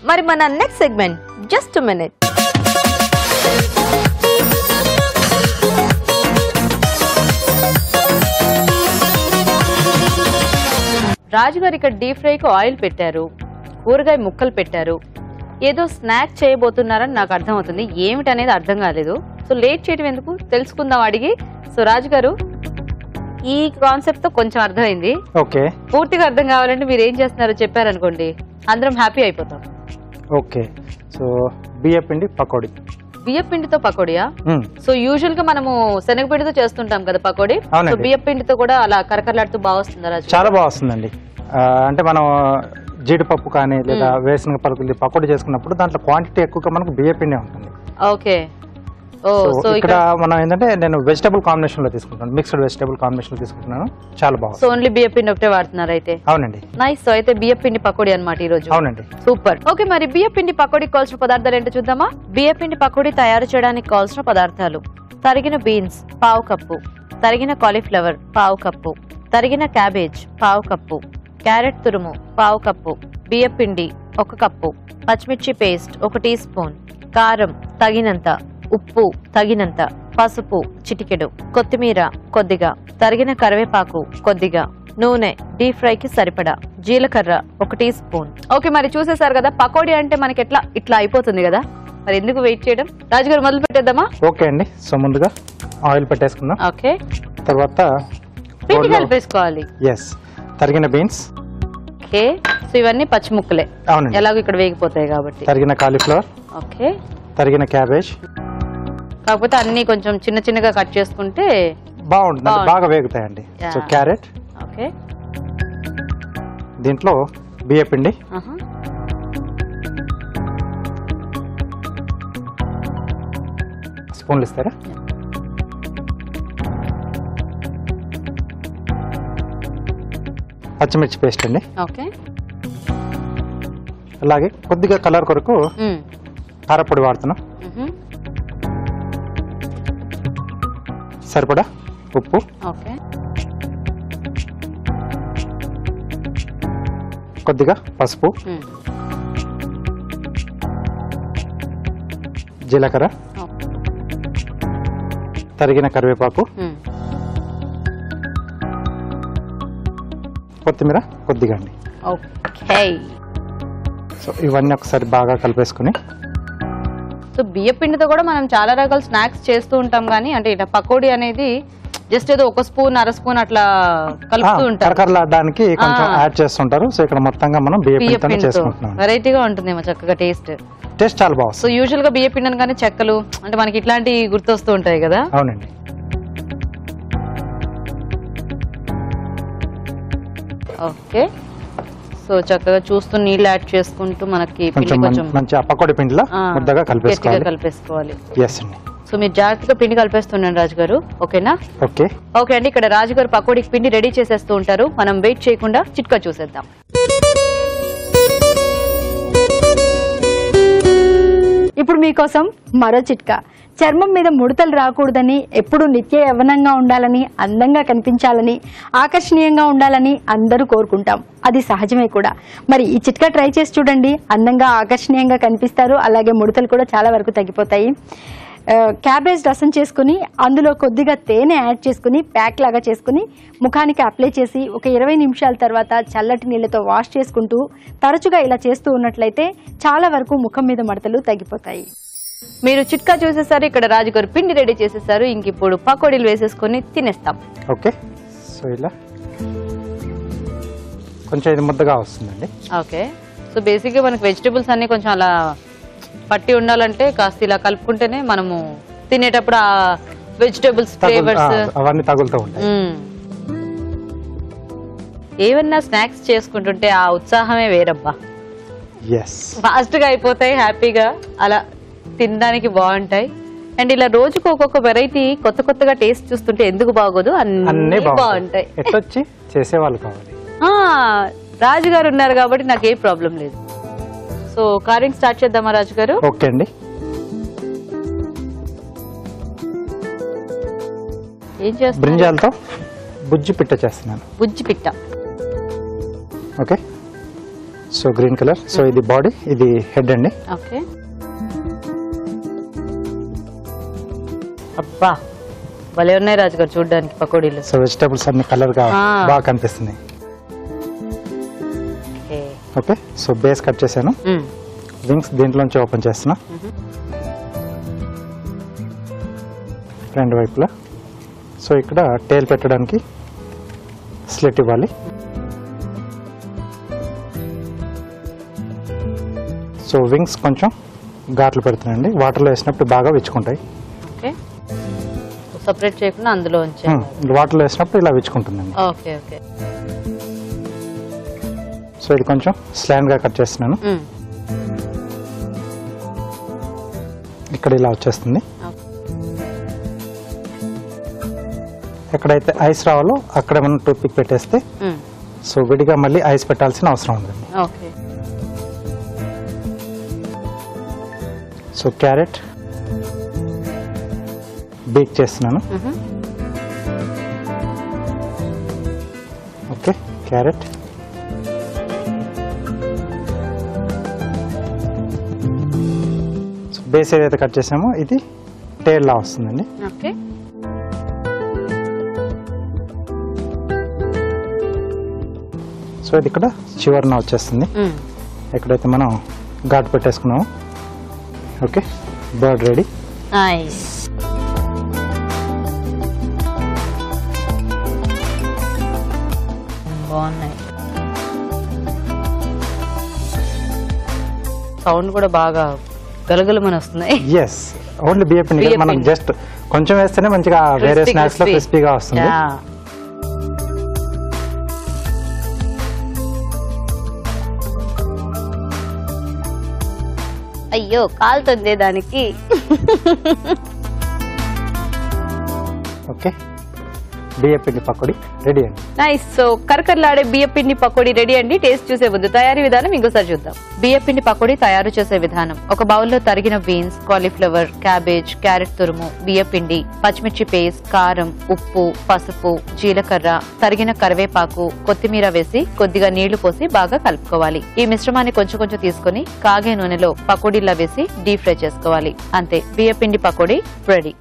మరి మన next segment just minute. రాజుగారు ఇక్కడ డీప్ ఫ్రైకి ఆయిల్ పెట్టారు, కూరగాయ ముక్కలు పెట్టారు, ఏదో స్నాక్ చేయబోతున్నారని నాకు అర్థం అవుతుంది. ఏమిటనేది అర్థం కాలేదు. సో లేట్ చేయడం ఎందుకు, తెలుసుకుందాం అడిగి. సో రాజుగారు, ఈ కాన్సెప్ట్ తో కొంచెం అర్థమైంది. ఓకే, పూర్తిగా అర్థం కావాలంటే మీరు ఏం చేస్తున్నారో చెప్పారనుకోండి, అందరం హ్యాపీ అయిపోతాం. ఓకే, సో బియ్యపిండి పకోడీ. బియ్యపిండితో పకోడియా? సో యూజువల్ గా మనము శనగపిండితో చేస్తుంటాం కదా పకోడీ. సో బియ్యపిండితో కూడా అలా కరకరలాడుతూ బాగా వస్తుందా? చాలా బాగా వస్తుందండి. అంటే మనం జీడిపప్పు కానీ లేదా వేసిన పలుకులు పకోడీ చేసుకున్నప్పుడు దాంట్లో క్వాంటిటీ ఎక్కువగా మనకు బియ్యపిండి ఉంటుంది. ఓకే. సో ఇక్కడ మనం ఏంటంటే నేను వెజిటబుల్ కాంబినేషన్ లో తీసుకుంటాను, మిక్స్డ్ వెజిటబుల్ కాంబినేషన్ లో తీసుకుంటున్నాను. చాలా బాగుంది. సో ఓన్లీ బియ్యపిండి ఒకటే వాడుతున్నారు అయితే? అవునండి. నైస్. సో అయితే బియ్యపిండి పకోడీ అన్నమాట ఈ రోజు. అవునండి. సూపర్. ఓకే, మరి బియ్యపిండి పకోడీకి కావాల్సిన పదార్థాలు ఏంటో చూద్దామా? బియ్యపిండి పకోడీ తయారు చేయడానికి కావాల్సిన పదార్థాలు: తరిగిన బీన్స్ పావు కప్పు, తరిగిన కాలీఫ్లవర్ పావు కప్పు, తరిగిన క్యాబేజ్ పావు కప్పు, క్యారెట్ తురుము పావు కప్పు, బియ్యపిండి 1 కప్పు, పచ్చిమిర్చి పేస్ట్ 1 టీ స్పూన్, కారం తగినంత, ఉప్పు తగినంత, పసుపు చిటికెడు, కొత్తిమీర కొద్దిగా, తరిగిన కరివేపాకు కొద్దిగా, నూనె డీప్ ఫ్రై కి సరిపడా, జీలకర్ర 1 టీ స్పూన్. ఓకే, మరి చూసేసారు కదా పకోడీ అంటే మనకి ఇట్లా అయిపోతుంది కదా, మరి ఎందుకు వెయిట్ చేయడం? రాజుగారు మొదలు పెట్టేద్దామా? ఓకే అండి. సో ముందుగా ఆయిల్ పెట్టేసుకుందాం. ఓకే, తర్వాత పిండి కలిపేసుకోవాలి. ఎస్, తరిగిన బీన్స్. ఓకే, సో ఇవన్నీ పచ్చి ముక్కలే. అవునండి, ఎలాగో ఇక్కడ వేగిపోతాయి కాబట్టి. తరిగిన కాలీఫ్లవర్. ఓకే, తరిగిన క్యాబేజ్. కాకపోతే అన్ని కొంచెం చిన్న చిన్నగా కట్ చేసుకుంటే బాగుంటుంది, బాగా వేగుతాయండి. So carrot. ఓకే, దీంట్లో బియ్యపిండి. స్పూన్లు ఇస్తారా? పచ్చిమిర్చి పేస్ట్ అండి. ఓకే, అలాగే కొద్దిగా కలర్ కొరకు కారపొడి వాడుతున్నాం. సరిపడా ఉప్పు. ఓకే, కొద్దిగా పసుపు, జీలకర్ర, తరిగిన కరివేపాకు, కొత్తిమీర కొద్దిగా అండి. ఓకే, సో ఇవన్నీ ఒకసారి బాగా కలిపేసుకుని. సో బియ్యపిండితో కూడా మనం చాలా రకాల స్నాక్స్ చేస్తూ ఉంటాం, కానీ అంటే ఇట్లా పకోడీ అనేది జస్ట్ ఏదో 1 స్పూన్ 1/2 స్పూన్ అట్లా కలుపుతూ ఉంటారు, కరకరలాడడానికి కొంచెం యాడ్ చేస్తుంటారు. సో ఇక్కడ మొత్తంగా మనం బియ్యపిండితో చేసుకుంటున్నాం. వెరైటీగా ఉంటుందేమో చక్కగా టేస్ట్ చాలా బాగుంది. సో యూజువల్ గా బియ్యపిండి అనగానే చెక్కలు అంటే మనకి ఇట్లాంటి గుర్తొస్తూ ఉంటాయి కదా. అవునండి. ఓకే, సో చక్కగా చూస్తూ నీళ్ళు యాడ్ చేసుకుంటూ మనకి మంచి పకోడీ పిండిలో ముద్దగా కలిపేసుకోవాలి. ఎస్ అండి. సో మీరు జాగ్రత్తగా పిండి కలిపేస్తున్నాను రాజుగారు, ఓకేనా? ఓకే. ఓకే అండి, ఇక్కడ రాజుగారు పకోడీకి పిండి రెడీ చేసేస్తూ ఉంటారు. మనం వెయిట్ చేయకుండా చిట్కా చూసేద్దాం. ఇప్పుడు మీకోసం మరో చిట్కా. చర్మం మీద ముడతలు రాకూడదని, ఎప్పుడు నిత్య యవ్వనంగా ఉండాలని, అందంగా కనిపించాలని, ఆకర్షణీయంగా ఉండాలని అందరూ కోరుకుంటాం. అది సహజమే కూడా. మరి ఈ చిట్కా ట్రై చేసి చూడండి, అందంగా ఆకర్షణీయంగా కనిపిస్తారు, అలాగే ముడతలు కూడా చాలా వరకు తగ్గిపోతాయి. క్యాబేజ్ రసం చేసుకుని అందులో కొద్దిగా తేనె యాడ్ చేసుకుని ప్యాక్ లాగా చేసుకుని ముఖానికి అప్లై చేసి ఒక 20 నిమిషాల తర్వాత చల్లటి నీళ్ళతో వాష్ చేసుకుంటూ తరచుగా ఇలా చేస్తూ ఉన్నట్లయితే చాలా వరకు ముఖం మీద మడతలు తగ్గిపోతాయి. మీరు చిట్కా చూసేసారు, ఇక్కడ రాజుగారు పిండి రెడీ చేసేసారు. ఇంక ఇప్పుడు పకోడీలు వేసేసుకుని తినేస్తాం. ఓకే, సో ఇలా కొంచెం ఇది ముద్దగా వస్తుందండి. ఓకే, సో బేసిక్ గా మనకి వెజిటబుల్స్ అన్ని కొంచెం అలా పట్టి ఉండాలంటే కాస్త ఇలా కలుపుకుంటేనే మనము తినేటప్పుడు ఆ వెజిటబుల్స్ ఫ్లేవర్స్ అవన్నీ తగులుతూ ఉంటాయి. ఏమన్నా స్నాక్స్ చేసుకుంటుంటే ఆ ఉత్సాహమే వేరబ్బా. ఫాస్ట్ గా అయిపోతాయి, హ్యాపీగా అలా తినడానికి బాగుంటాయి. అండ్ ఇలా రోజుకు ఒక్కొక్క వెరైటీ కొత్త కొత్తగా టేస్ట్ చూస్తుంటే ఎందుకు బాగోదు, అన్ని బాగుంటాయి. చేసేవాళ్ళు కావాలి. రాజుగారు ఉన్నారు కాబట్టి నాకు ఏ ప్రాబ్లం లేదు. సో కారింగ్ స్టార్ట్ చేద్దామా రాజుగారు? ఓకే అండి. ఏం చేస్తున్నారు? బ్రింజాలతో బుజ్జి పిట్ట చేస్తున్నాను. బుజ్జి పిట్ట. Okay, so green colour. So ఇది బాడీ, ఇది హెడ్ అండి. ఓకే. అబ్బా భలే ఉన్నాయి రాజు గారు చూడడానికి పకోడీలు. సో వెజిటేబుల్స్ అన్ని కలర్ గా బాగా కనిపిస్తున్నాయి. ఓకే. సో బేస్ కట్ చేశాను. వింగ్స్ దీంట్లోంచి ఓపెన్ చేస్తున్నా రెండు వైపులా. సో ఇక్కడ టేల్ పెట్టడానికి స్లిట్ ఇవ్వాలి. సో వింగ్స్ కొంచెం ఘాట్లు పెడుతున్నాయండి, వాటర్లో వేసినప్పుడు బాగా విచ్చుకుంటాయి. ఓకే. సెపరేట్ చేయకుండా అందులో వాటర్లో వేసినప్పుడు ఇలా విచ్చుకుంటుందండి. Okay okay. సో ఇది కొంచెం స్లాండ్ గా కట్ చేస్తున్నాను. ఇక్కడ ఇలా వచ్చేస్తుంది. ఎక్కడైతే ఐస్ రావాలో అక్కడ మనం టూత్ పిక్ పెట్టేస్తే సో విడిగా మళ్ళీ ఐస్ పెట్టాల్సిన అవసరం ఉందండి. ఓకే. సో క్యారెట్ బేక్ చేస్తున్నాను. ఓకే. క్యారెట్ సో బేస్ ఏదైతే కట్ చేసామో ఇది టేల్ లా వస్తుందండి. ఓకే. సో ఇది ఇక్కడ చివరిన వచ్చేస్తుంది, ఎక్కడైతే మనం ఘాటు పెట్టేసుకున్నాము. ఓకే. Bird ready. నైస్. బాగున్నాయి. సౌండ్ కూడా బాగా గలగలమని వస్తున్నాయి. ఎస్, ఓన్లీ బియ్యం పిండి. మనం జస్ట్ కొంచెం వేస్తేనే మంచిగా వేరే స్నాక్స్ లో క్రిస్పీగా వస్తుంది. అయ్యో కాలుతుంది దానికి. ఓకే. బియ్యపిండి పకోడీ రెడీ అండి. నైస్. సో కరకరలాడే బియ్యపిండి పకోడీ రెడీ అండి. టేస్ట్ చూసే ముందు తయారీ విధానం ఇంకోసారి చూద్దాం. బియ్యపిండి పకోడీ తయారు చేసే విధానం: ఒక బౌల్లో తరిగిన బీన్స్, కాలీఫ్లవర్, క్యాబేజ్, క్యారెట్ తురుము, బియ్యపిండి, పచ్చిమిర్చి పేస్ట్, కారం, ఉప్పు, పసుపు, జీలకర్ర, తరిగిన కరివేపాకు, కొత్తిమీర వేసి కొద్దిగా నీళ్లు పోసి బాగా కలుపుకోవాలి. ఈ మిశ్రమాన్ని కొంచెం కొంచెం తీసుకుని కాగే నూనెలో పకోడీలా వేసి డీప్ ఫ్రై చేసుకోవాలి. అంతే, బియ్యపిండి పకోడీ రెడీ.